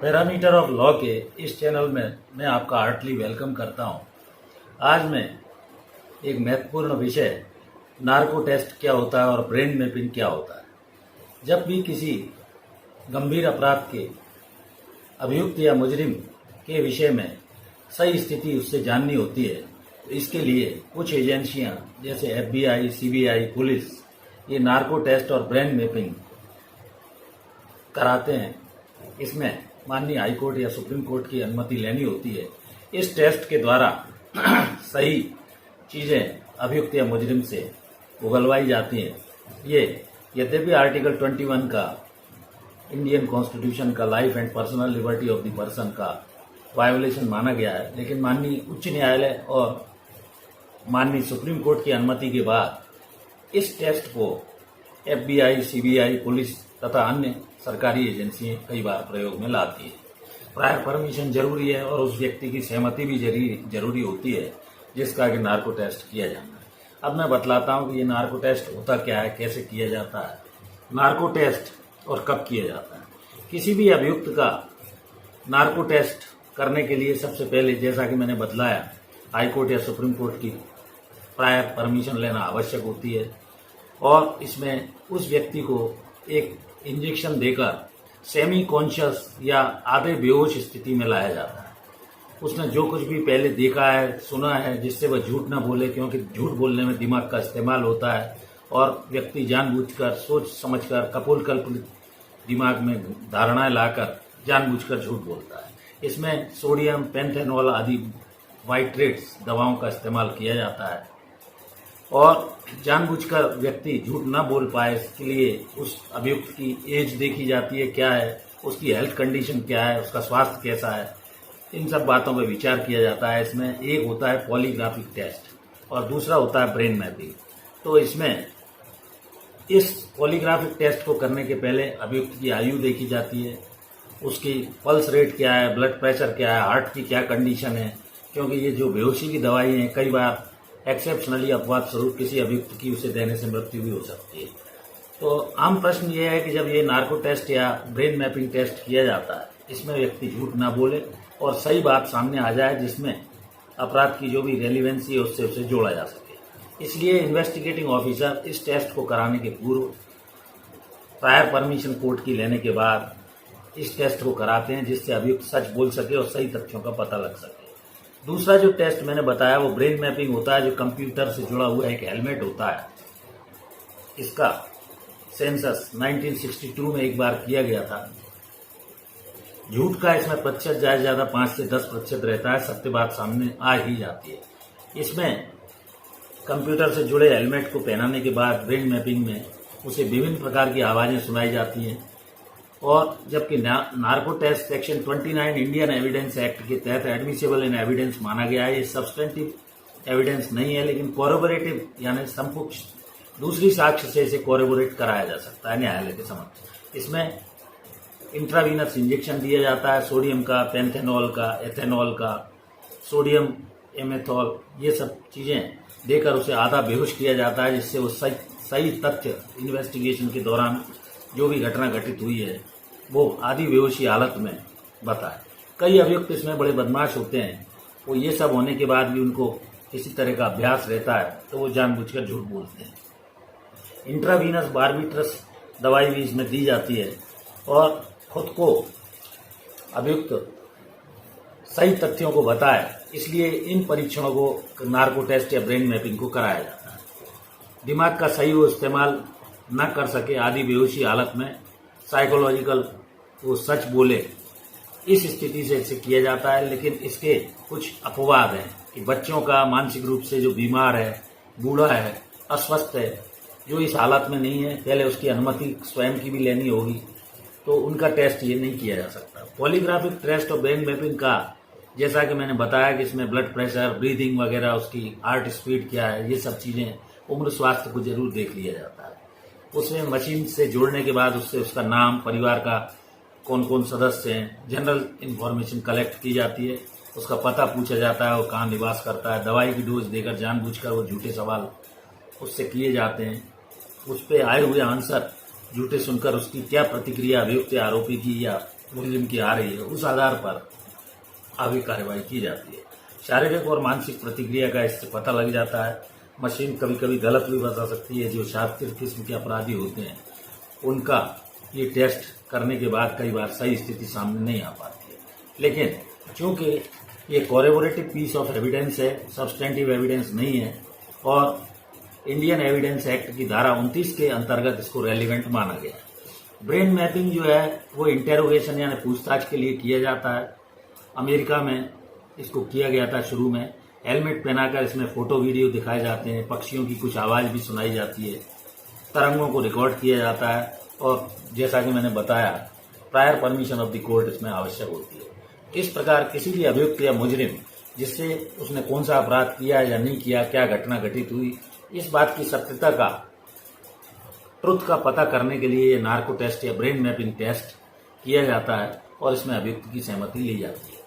Parameter of law के इस channel में मैं आपका हार्टली वेलकम करता हूं। आज मैं एक महत्वपूर्ण विषय नार्को टेस्ट क्या होता है और ब्रेन मैपिंग क्या होता है। जब भी किसी गंभीर अपराध के अभियुक्त या मुजरिम के विषय में सही स्थिति उससे जाननी होती है तो इसके लिए कुछ एजेंसियां जैसे FBI, CBI, पुलिस ये नार्को टेस्ट और ब्रेन मैपिंग कराते हैं। इसमें माननीय हाई कोर्ट या सुप्रीम कोर्ट की अनुमति लेनी होती है। इस टेस्ट के द्वारा सही चीज़ें अभियुक्त या मुजरिम से उगलवाई जाती हैं। ये यद्यपि आर्टिकल 21 का इंडियन कॉन्स्टिट्यूशन का life and personal liberty of the person का वायोलेशन माना गया है, लेकिन माननीय उच्च न्यायालय और माननीय सुप्रीम कोर्ट की अनुमति के बाद इस टेस्ट को FBI, CBI, पुलिस तथा अन्य सरकारी एजेंसियां कई बार प्रयोग में लाती है। प्रायर परमिशन जरूरी है और उस व्यक्ति की सहमति भी जरूरी होती है जिसका कि नार्को टेस्ट किया जाना है। अब मैं बतलाता हूं कि ये नार्को टेस्ट होता क्या है, कैसे किया जाता है, नार्को टेस्ट और कब किया जाता है। किसी भी अभियुक्त का नार्को टेस्ट करने के लिए सबसे पहले, जैसा कि मैंने बतलाया, हाई कोर्ट या सुप्रीम कोर्ट की प्रायर परमिशन लेना आवश्यक होती है और इसमें उस व्यक्ति को एक इंजेक्शन देकर सेमी कॉन्शियस या आधे बेहोश स्थिति में लाया जाता है। उसने जो कुछ भी पहले देखा है, सुना है, जिससे वह झूठ ना बोले, क्योंकि झूठ बोलने में दिमाग का इस्तेमाल होता है और व्यक्ति जानबूझकर, सोच समझकर, कपोलकल्पित दिमाग में धारणाएं लाकर जानबूझकर झूठ बोलता है। इसमें सोडियम, पेंथेनॉल आदि वाइट्रेट्स दवाओं का इस्तेमाल किया जाता है और जानबूझकर व्यक्ति झूठ ना बोल पाए इसके लिए उस अभियुक्त की एज देखी जाती है, क्या है उसकी हेल्थ कंडीशन, क्या है उसका स्वास्थ्य कैसा है, इन सब बातों पर विचार किया जाता है। इसमें एक होता है पॉलीग्राफिक टेस्ट और दूसरा होता है ब्रेन मैपिंग। तो इसमें इस पॉलीग्राफिक टेस्ट को करने के पहले अभियुक्त की आयु देखी जाती है, उसकी पल्स रेट क्या है, ब्लड प्रेशर क्या है, हार्ट की क्या कंडीशन है, क्योंकि ये जो बेहोशी की दवाई हैं कई बार एक्सेप्शनली अपवाद स्वरूप किसी अभियुक्त की उसे देने से मृत्यु भी हो सकती है। तो आम प्रश्न ये है कि जब ये नार्को टेस्ट या ब्रेन मैपिंग टेस्ट किया जाता है, इसमें व्यक्ति झूठ ना बोले और सही बात सामने आ जाए जिसमें अपराध की जो भी रेलिवेंसी है उससे उसे जोड़ा जा सके। इसलिए इन्वेस्टिगेटिंग ऑफिसर इस टेस्ट को कराने के पूर्व प्रायर परमिशन कोर्ट की लेने के बाद इस टेस्ट को कराते हैं जिससे अभियुक्त सच बोल सके और सही तथ्यों का पता लग सके। दूसरा जो टेस्ट मैंने बताया वो ब्रेन मैपिंग होता है, जो कंप्यूटर से जुड़ा हुआ एक हेलमेट होता है। इसका सेंसस 1962 में एक बार किया गया था। झूठ का इसमें प्रतिशत ज्यादा 5 से 10% रहता है, सत्य बात सामने आ ही जाती है। इसमें कंप्यूटर से जुड़े हेलमेट को पहनाने के बाद ब्रेन मैपिंग में उसे विभिन्न प्रकार की आवाजें सुनाई जाती हैं और जबकि narco test section 29 Indian evidence act के तहत एडमिसिबल इन एविडेंस माना गया है। ये सब्सटेंटिव एविडेंस नहीं है, लेकिन कोरेबोरेटिव यानी समकक्ष दूसरी साक्ष्य से इसे कोरेबोरेट कराया जा सकता है न्यायालय के समक्ष। इसमें इंट्रावीनस इंजेक्शन दिया जाता है सोडियम का, पेंथेनॉल का, एथेनॉल का, सोडियम एमेथॉल, ये सब चीजें देकर उसे आधा बेहोश किया जाता है जिससे वो सही तथ्य इन्वेस्टिगेशन के दौरान जो भी घटना घटित हुई है वो आधी बेहोशी हालत में बताए। कई अभियुक्त इसमें बड़े बदमाश होते हैं, वो ये सब होने के बाद भी उनको किसी तरह का अभ्यास रहता है तो वो जानबूझकर झूठ बोलते हैं। इंट्रावीनस बार्बिट्रस दवाई भी इसमें दी जाती है और खुद को अभियुक्त सही तथ्यों को बताए, इसलिए इन परीक्षणों को नार्को टेस्ट या ब्रेन मैपिंग को कराया जाता है। दिमाग का सही वो इस्तेमाल न कर सके, आधी बेहोशी हालत में साइकोलॉजिकल वो सच बोले, इस स्थिति से इसे किया जाता है। लेकिन इसके कुछ अपवाद हैं कि बच्चों का मानसिक रूप से जो बीमार है, बूढ़ा है, अस्वस्थ है, जो इस हालत में नहीं है, पहले उसकी अनुमति स्वयं की भी लेनी होगी, तो उनका टेस्ट ये नहीं किया जा सकता। पॉलीग्राफिक टेस्ट और ब्रेन मैपिंग का जैसा कि मैंने बताया कि इसमें ब्लड प्रेशर, ब्रीदिंग वगैरह, उसकी हार्ट स्पीड क्या है, ये सब चीजें, उम्र, स्वास्थ्य को जरूर देख लिया जाता है। उसमें मशीन से जोड़ने के बाद उससे उसका नाम, परिवार का कौन कौन सदस्य हैं, जनरल इंफॉर्मेशन कलेक्ट की जाती है, उसका पता पूछा जाता है, वो कहाँ निवास करता है, दवाई की डोज देकर जानबूझकर वो झूठे सवाल उससे किए जाते हैं। उस पर आए हुए आंसर झूठे सुनकर उसकी क्या प्रतिक्रिया अभियुक्त या आरोपी की या मुलजिम की आ रही है, उस आधार पर आगे कार्रवाई की जाती है। शारीरिक और मानसिक प्रतिक्रिया का इससे पता लग जाता है। मशीन कभी कभी गलत भी बता सकती है। जो शातिर किस्म के अपराधी होते हैं उनका ये टेस्ट करने के बाद कई बार सही स्थिति सामने नहीं आ पाती है। लेकिन चूंकि ये कोरेबोरेटिव पीस ऑफ एविडेंस है, सब्सटेंटिव एविडेंस नहीं है, और इंडियन एविडेंस एक्ट की धारा 29 के अंतर्गत इसको रेलिवेंट माना गया है। ब्रेन मैपिंग जो है वो इंटेरोगेशन यानी पूछताछ के लिए किया जाता है। अमेरिका में इसको किया गया था शुरू में। हेलमेट पहनाकर इसमें फोटो वीडियो दिखाए जाते हैं, पक्षियों की कुछ आवाज भी सुनाई जाती है, तरंगों को रिकॉर्ड किया जाता है, और जैसा कि मैंने बताया prior permission of the court इसमें आवश्यक होती है। इस प्रकार किसी भी अभियुक्त या मुजरिम जिससे उसने कौन सा अपराध किया या नहीं किया, क्या घटना घटित हुई, इस बात की सत्यता का, ट्रुथ का पता करने के लिए नार्को टेस्ट या ब्रेन मैपिंग टेस्ट किया जाता है और इसमें अभियुक्त की सहमति ली जाती है।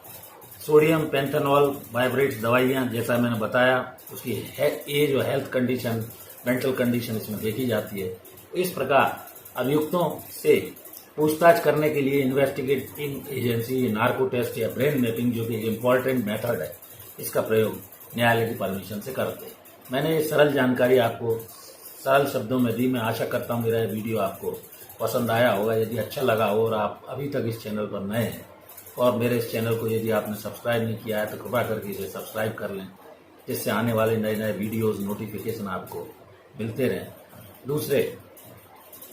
सोडियम पेंथेनॉल वाइब्रेट्स दवाइयां, जैसा मैंने बताया, उसकी एज और हेल्थ कंडीशन, मेंटल कंडीशन इसमें देखी जाती है। इस प्रकार अभियुक्तों से पूछताछ करने के लिए इन्वेस्टिगेटिंग एजेंसी नार्को टेस्ट या ब्रेन मैपिंग, जो कि इम्पोर्टेंट मेथड है, इसका प्रयोग न्यायालय की परमिशन से करते हैं। मैंने ये सरल जानकारी आपको सरल शब्दों में दी। मैं आशा करता हूँ मेरा ये वीडियो आपको पसंद आया होगा। यदि अच्छा लगा हो और आप अभी तक इस चैनल पर नए हैं और मेरे इस चैनल को यदि आपने सब्सक्राइब नहीं किया है तो कृपया करके इसे सब्सक्राइब कर लें, जिससे आने वाले नए नए वीडियोस नोटिफिकेशन आपको मिलते रहें। दूसरे,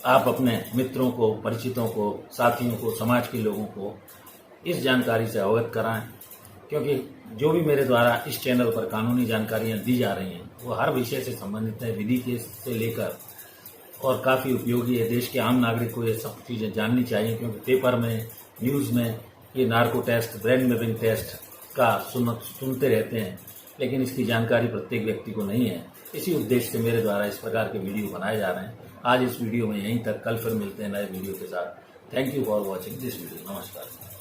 आप अपने मित्रों को, परिचितों को, साथियों को, समाज के लोगों को इस जानकारी से अवगत कराएं, क्योंकि जो भी मेरे द्वारा इस चैनल पर कानूनी जानकारियां दी जा रही हैं वो हर विषय से संबंधित है, विधि के से लेकर, और काफ़ी उपयोगी है। देश के आम नागरिक को ये सब चीज़ें जाननी चाहिए, क्योंकि पेपर में, न्यूज़ में ये narco test, brain mapping test का सुनते रहते हैं, लेकिन इसकी जानकारी प्रत्येक व्यक्ति को नहीं है। इसी उद्देश्य से मेरे द्वारा इस प्रकार के वीडियो बनाए जा रहे हैं। आज इस वीडियो में यहीं तक, कल फिर मिलते हैं नए वीडियो के साथ। Thank you for watching this video. नमस्कार।